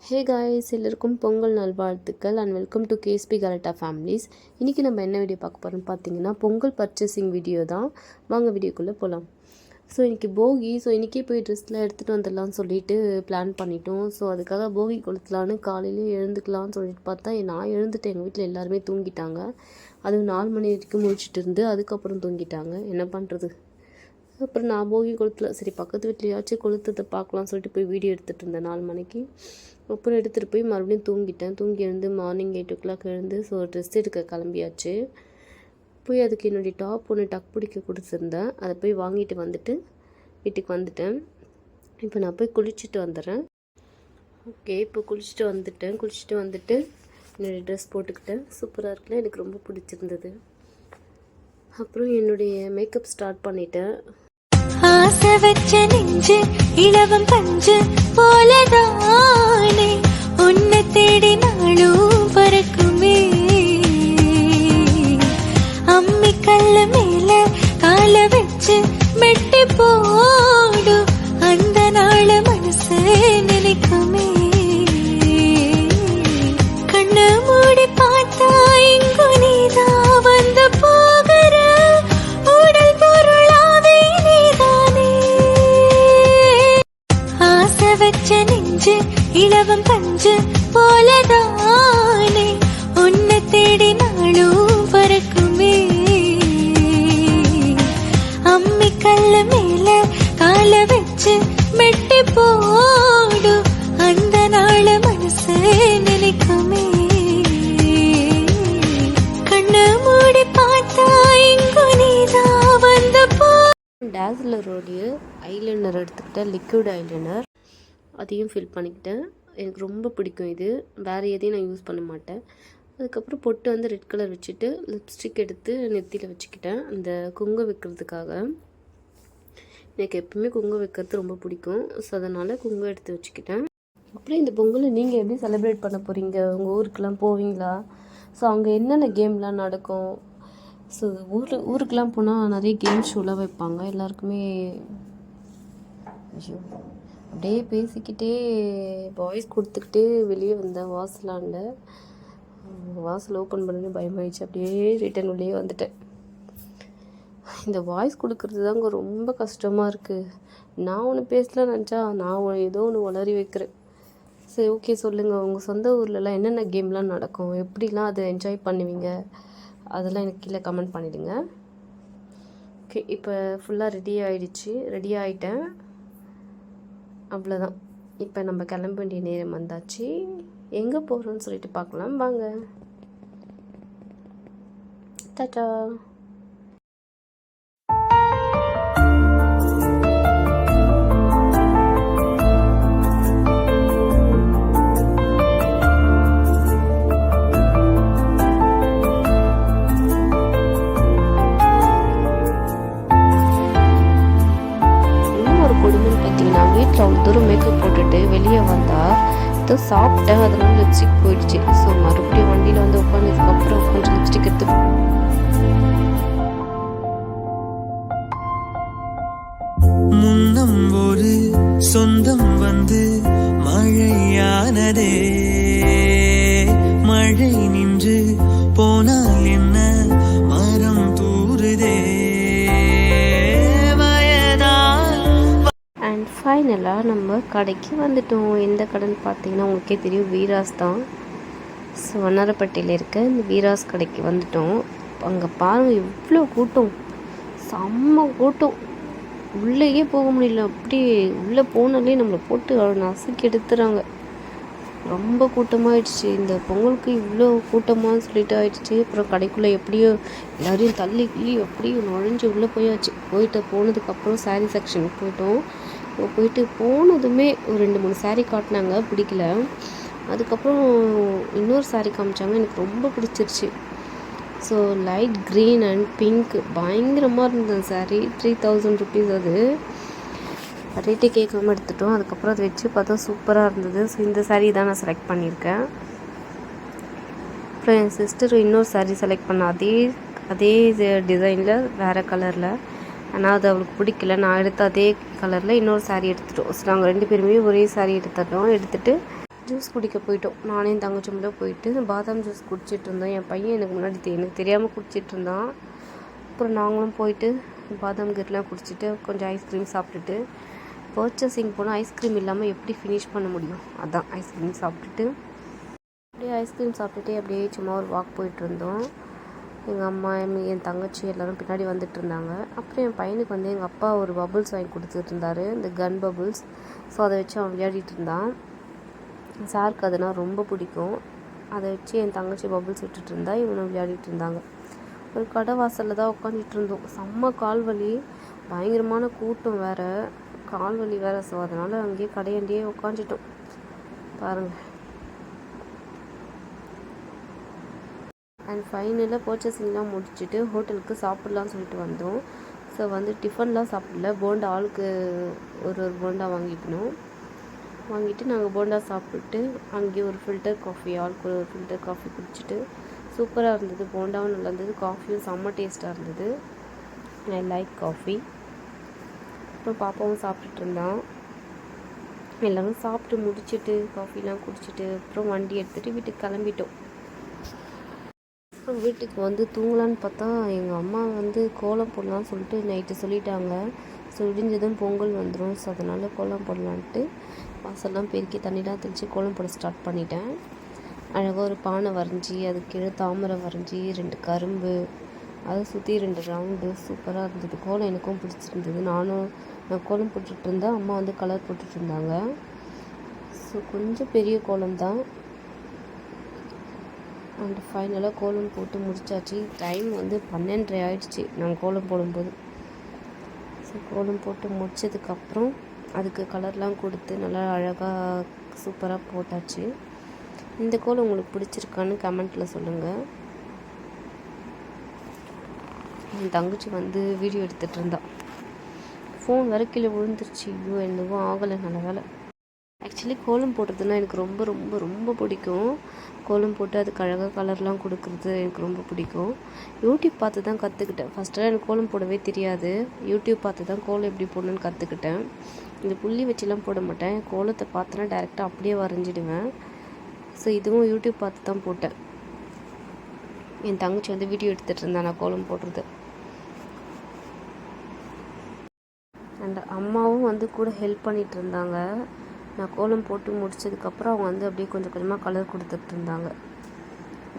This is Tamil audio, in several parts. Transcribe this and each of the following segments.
ஹே காய்ஸ், எல்லோருக்கும் பொங்கல் நல்வாழ்த்துக்கள் and welcome to KSP கலட்டா families. இன்றைக்கி நம்ம என்ன வீடியோ பார்க்க போகிறோம்னு பார்த்தீங்கன்னா பொங்கல் பர்ச்சேசிங் வீடியோ தான். வாங்க வீடியோக்குள்ளே போகலாம். ஸோ இன்றைக்கி போகி. ஸோ இன்றைக்கி போய் ட்ரெஸ்லாம் எடுத்துகிட்டு வந்துடலாம்னு சொல்லிட்டு பிளான் பண்ணிட்டோம். ஸோ அதுக்காக போகி கொளுத்தலான்னு காலையிலே எழுந்துக்கலாம்னு சொல்லிட்டு பார்த்தா நான் எழுந்துட்டேன். எங்கள் வீட்டில் எல்லாருமே தூங்கிட்டாங்க. அதுவும் 4 மணி வரைக்கும் முடிச்சுட்டு இருந்து அதுக்கப்புறம் தூங்கிட்டாங்க. என்ன பண்ணுறது? அப்புறம் நான் போகி கொளுத்தல. சரி, பக்கத்து வீட்லையாச்சும் கொளுத்ததை பார்க்கலாம்னு சொல்லிட்டு போய் வீடியோ எடுத்துகிட்டு இருந்தேன் 4 மணிக்கு. அப்புறம் எடுத்துகிட்டு போய் மறுபடியும் தூங்கிட்டேன். தூங்கி எழுந்து மார்னிங் 8 o'clock எழுந்து ஸோ ட்ரெஸ் எடுக்க கிளம்பியாச்சு. போய் அதுக்கு என்னுடைய டாப் ஒன்று டக் பிடிக்க கொடுத்துருந்தேன். அதை போய் வாங்கிட்டு வந்துட்டு வீட்டுக்கு வந்துட்டேன். இப்போ நான் போய் குளிச்சுட்டு வந்துடுறேன். ஓகே, இப்போ குளிச்சுட்டு வந்துட்டு என்னுடைய ட்ரெஸ் போட்டுக்கிட்டேன். சூப்பராக இருக்குல்ல, எனக்கு ரொம்ப பிடிச்சிருந்தது. அப்புறம் என்னுடைய மேக்கப் ஸ்டார்ட் பண்ணிட்டேன். ஆசை வச்ச நெஞ்சு இளவம் பஞ்சு போலதானே உன்னை தேடி நாளும் பறக்குமே. அம்மி கல்ல மேல கால வச்சு மெட்டி போடு அந்த நாள மனசு நினைக்குமே. கண்ணு மூடி பார்த்தா இங்கு நீதான் வந்து போகிற உடல் பொருளாவே நீதானே. ஆசை வச்ச நெஞ்சு இளவம் பஞ்சு போலதானே உன்னை தேடி நாளும் பறக்குமே. அம்மி கல்ல மேல கால வச்சு மெட்டி போடு அந்த நாள மனசு நினைக்குமே. கண்ணு மூடி பார்த்தா இங்கு நீதான் வந்து போ. டேஸ்லரோடைய ஐலைனர் எடுத்துக்கிட்டேன், லிக்விட் ஐலைனர். அதையும் ஃபில் பண்ணிக்கிட்டேன். எனக்கு ரொம்ப பிடிக்கும் இது. வேறு எதையும் நான் யூஸ் பண்ண மாட்டேன். அதுக்கப்புறம் பொட்டு வந்து ரெட் கலர் வச்சுட்டு லிப்ஸ்டிக் எடுத்து நெத்தியில் வச்சுக்கிட்டேன், அந்த குங்குமம் வைக்கிறதுக்காக. எனக்கு எப்பவுமே குங்குமம் வைக்கிறது ரொம்ப பிடிக்கும். ஸோ அதனால் குங்குமம் எடுத்து வச்சுக்கிட்டேன். அப்புறம் இந்த பொங்கலை நீங்கள் எப்படி செலிப்ரேட் பண்ண போகிறீங்க? உங்கள் ஊருக்கெலாம் போவீங்களா? ஸோ அங்கே என்னென்ன கேம்லாம் நடக்கும்? ஸோ ஊருக்கெலாம் போனால் நிறைய கேம் ஷோலாம் வைப்பாங்க. எல்லாருக்குமே அப்படியே பேசிக்கிட்டே வாய்ஸ் கொடுத்துக்கிட்டே வெளியே வந்தேன். வாசல் ஓப்பன் பண்ணி பயமாயிடுச்சு. அப்படியே ரிட்டன் உள்ளே வந்துட்டேன். இந்த வாய்ஸ் கொடுக்குறது தாங்க ரொம்ப கஷ்டமாக இருக்குது. நான் ஒன்று பேசலாம்னு நினச்சா நான் ஏதோ ஒன்று உளறி வைக்கிறேன். சரி, ஓகே, சொல்லுங்கள். உங்கள் சொந்த ஊர்லலாம் என்னென்ன கேம்லாம் நடக்கும்? எப்படிலாம் அதை என்ஜாய் பண்ணுவீங்க? அதெல்லாம் எனக்கு கீழே கமெண்ட் பண்ணிவிடுங்க. ஓகே, இப்போ ஃபுல்லாக ரெடி ஆகிட்டேன். அவ்வளோதான். இப்போ நம்ம கிளம்ப வேண்டிய நேரம் வந்தாச்சு. எங்கே போகிறோன்னு சொல்லிட்டு பார்க்கலாம் வாங்க. டாடா. வீட்டில் அவ்வளோ தூரம் மேக்கப் போட்டுட்டு வெளியே வந்தால் ஏதோ சாப்பிட்டேன், அதனால லிப்ஸ்டிக் போயிடுச்சு. ஸோ மறுபடியும் வண்டியில் வந்து உட்காந்ததுக்கப்புறம் கொஞ்சம் லிப்ஸ்டிக் எடுத்து முன்னம் ஒரு சொந்தம் வந்து மழையானதே. மழை நின்று போனால் என்ன மரம் தூறுதே. அண்ட் ஃபைனலாக நம்ம கடைக்கு வந்துட்டோம். எந்த கடைன்னு பார்த்தீங்கன்னா உங்களுக்கே தெரியும், வீராஸ் தான். ஸோ வண்ணாரப்பேட்டையில் இருக்க இந்த வீராஸ் கடைக்கு வந்துட்டோம். அங்கே பாருங்கள் எவ்வளோ கூட்டம், செம்ம கூட்டம். உள்ளேயே போக முடியல. அப்படியே உள்ளே போனாலே நம்மளை போட்டு நசுக்கி எடுத்துறாங்க. ரொம்ப கூட்டமாகிடுச்சு. இந்த பொங்கலுக்கு இவ்வளோ கூட்டமாக சொல்லிட்டு ஆயிடுச்சு. அப்புறம் கடைக்குள்ளே எப்படியோ எல்லாரையும் தள்ளி அப்படியே நுழைஞ்சு உள்ளே போனதுக்கப்புறம் சாரீ செக்ஷனுக்கு போயிட்டோம். போனதுமே ஒரு 2-3 சாரீ காட்டினாங்க, பிடிக்கல. அதுக்கப்புறம் இன்னொரு சாரீ காமிச்சாங்க, எனக்கு ரொம்ப பிடிச்சிருச்சு. So light green and pink பயங்கரமாக இருந்தது சாரீ. 3000 rupees. அது ரேட்டே கேட்காம எடுத்துட்டோம். அதுக்கப்புறம் அதை வச்சு பார்த்தா சூப்பராக இருந்தது. ஸோ இந்த சாரீ தான் நான் செலக்ட் பண்ணியிருக்கேன். அப்புறம் என் சிஸ்டர் இன்னொரு சாரீ செலக்ட் பண்ண அதே டிசைனில் வேறு கலரில். ஆனால் அது அவளுக்கு பிடிக்கல. நான் எடுத்த அதே கலரில் இன்னொரு சாரீ எடுத்துட்டோம். ஸோ நாங்கள் 2 பேருமே ஒரே சாரீ எடுத்துகிட்டு ஜூஸ் குடிக்க போயிட்டோம். நானே என் தங்கச்சியும் போயிட்டு பாதாம் ஜூஸ் குடிச்சிட்டு இருந்தோம். என் பையன் எனக்கு முன்னாடி எனக்கு தெரியாமல் குடிச்சிட்டு இருந்தான். அப்புறம் நாங்களும் போயிட்டு பாதாம் கீர்லாம் குடிச்சிட்டு கொஞ்சம் ஐஸ்கிரீம் சாப்பிட்டுட்டு பர்ச்சேசிங் போனால் ஐஸ்கிரீம் இல்லாமல் எப்படி ஃபினிஷ் பண்ண முடியும், அதான் ஐஸ்கிரீம் சாப்பிட்டுட்டு அப்படியே ஐஸ்கிரீம் சாப்பிட்டுட்டே அப்படியே சும்மா ஒரு வாக் போயிட்டு இருந்தோம். எங்கள் அம்மா என் தங்கச்சி எல்லோரும் பின்னாடி வந்துட்டு இருந்தாங்க. அப்புறம் என் பையனுக்கு வந்து எங்கள் அப்பா ஒரு பபுள்ஸ் வாங்கி கொடுத்துட்டு இருந்தார், இந்த கன் பபுள்ஸ். ஸோ அதை வச்சு அவன் விளையாடிட்டு இருந்தான். சாருக்கு அதனால் ரொம்ப பிடிக்கும். அதை வச்சு என் தங்கச்சி பபுள்ஸ் விட்டுட்டு இருந்தா, இவனும் விளையாடிட்டு இருந்தாங்க. ஒரு கடை வாசலில் தான் உட்காந்துட்டு இருந்தோம். செம்ம கால்வலி, பயங்கரமான கூட்டம் வேறு, கால்வலி வேறு. ஸோ அதனால் அங்கேயே கடையாண்டியே உட்காந்துட்டோம். பாருங்கள். அண்ட் ஃபைனலாக பர்ச்சேசிங்லாம் முடிச்சுட்டு ஹோட்டலுக்கு சாப்பிட்லான்னு சொல்லிட்டு வந்தோம். ஸோ வந்து டிஃபன்லாம் சாப்பிடல, போண்டா ஆளுக்கு ஒரு போண்டா வாங்கிட்டு நாங்கள் போண்டா சாப்பிட்டு அங்கேயே ஒரு ஃபில்டர் காஃபி, ஆளுக்கு ஒரு ஃபில்டர் காஃபி குடிச்சிட்டு சூப்பராக இருந்தது. போண்டாவும் நல்லா இருந்தது, காஃபியும் செம்ம டேஸ்ட்டாக இருந்தது. I like coffee. அப்புறம் பாப்பாவும் சாப்பிட்டுட்டு இருந்தான். எல்லோரும் சாப்பிட்டு முடிச்சுட்டு காஃபிலாம் குடிச்சிட்டு அப்புறம் வண்டி எடுத்துகிட்டு வீட்டுக்கு கிளம்பிட்டோம். அப்புறம் வீட்டுக்கு வந்து தூங்கலான்னு பார்த்தா எங்கள் அம்மா வந்து கோலம் போடலான்னு சொல்லிட்டு நைட்டு சொல்லிட்டாங்க. ஸோ விடிஞ்சதும் பொங்கல் வந்துடும், ஸோ அதனால் கோலம் போடலான்ட்டு வாசல்லாம் பெருக்கி தண்ணிலாம் தெளித்து கோலம் போட ஸ்டார்ட் பண்ணிட்டேன். அழகாக ஒரு பானை வரைஞ்சி அதுக்கு கீழே தாமரை வரைஞ்சி 2 கரும்பு, அதை சுற்றி 2 ரவுண்டு, சூப்பராக இருந்தது. கோலம் எனக்கும் பிடிச்சிருந்தது. நான் கோலம் போட்டுட்டு இருந்தேன், அம்மா வந்து கலர் போட்டுட்டு இருந்தாங்க. ஸோ கொஞ்சம் பெரிய கோலம் தான். அண்ட் ஃபைனலாக கோலம் போட்டு முடிச்சாச்சு. டைம் வந்து 12:30 ஆகிடுச்சு நாங்கள் கோலம் போடும்போது. ஸோ கோலம் போட்டு முடித்ததுக்கப்புறம் அதுக்கு கலர்லாம் கொடுத்து நல்லா அழகாக சூப்பராக போட்டாச்சு. இந்த கோலம் உங்களுக்கு பிடிச்சிருக்கான்னு கமெண்ட்டில் சொல்லுங்கள். என் தங்கச்சி வந்து வீடியோ எடுத்துகிட்டு இருந்தா. ஃபோன் வர கீழே விழுந்துருச்சு. ஐயோ என்னவோ ஆகலை, நல்ல வேலை. ஆக்சுவலி கோலம் போடுறதுன்னா எனக்கு ரொம்ப ரொம்ப ரொம்ப பிடிக்கும். கோலம் போட்டு அதுக்கு அழகாக கலர்லாம் கொடுக்குறது எனக்கு ரொம்ப பிடிக்கும். யூடியூப் பார்த்து தான் கற்றுக்கிட்டேன். ஃபஸ்ட்டெல்லாம் எனக்கு கோலம் போடவே தெரியாது. யூடியூப் பார்த்து தான் கோலம் எப்படி போடணுன்னு கற்றுக்கிட்டேன். இந்த புள்ளி வச்சுலாம் போட மாட்டேன், கோலத்தை பார்த்தோன்னா டைரெக்டாக அப்படியே வரைஞ்சிடுவேன். ஸோ இதுவும் யூடியூப் பார்த்து தான் போட்டேன். என் தங்கச்சி வந்து வீடியோ எடுத்துகிட்டு இருந்தேன் நான் கோலம் போடுறது. அண்ட் அம்மாவும் வந்து கூட ஹெல்ப் பண்ணிகிட்டு இருந்தாங்க. நான் கோலம் போட்டு முடிச்சதுக்கப்புறம் அவங்க வந்து அப்படியே கொஞ்சம் கொஞ்சமாக கலர் கொடுத்துட்டு இருந்தாங்க.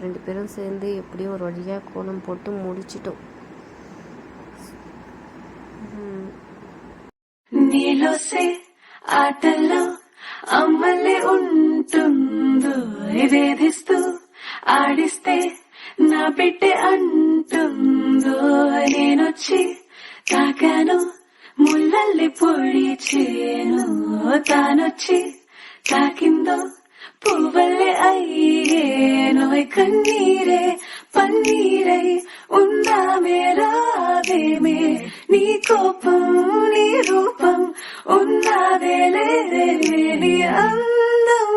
2 பேரும் சேர்ந்து எப்படியோ ஒரு வழியாக கோலம் போட்டு முடிச்சிட்டோம். నీలో సే ఆటల్లో అమ్మలే ఉంటుందో వేధిస్తూ ఆడిస్తే నా బిడ్డ అంటుందో నేనొచ్చి తాకాను ముల్లల్లి పొడిచేను తానొచ్చి తాకిందో పువ్వల్లే అయ్యేను కన్నీరే పన్నీరై ఉందామే రావేమే నీ కోపం నీ రూపం ఉన్నాదే లేని అందం.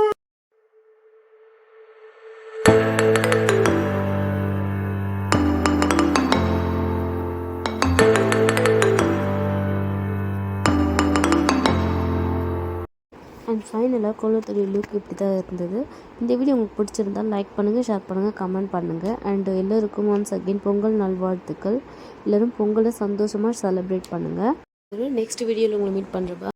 அண்ட் ஃபைனலாக கோலத்துடைய லுக் இப்படி தான் இருந்தது. இந்த வீடியோ உங்களுக்கு பிடிச்சிருந்தால் லைக் பண்ணுங்கள், ஷேர் பண்ணுங்கள், கமெண்ட் பண்ணுங்கள். அண்ட் எல்லோருக்கும் ஒன்ஸ் அகெயின் பொங்கல் நல்வாழ்த்துக்கள். எல்லோரும் பொங்கலை சந்தோஷமாக செலிப்ரேட் பண்ணுங்கள். நெக்ஸ்ட் வீடியோவில் உங்களை மீட் பண்ணுறப்ப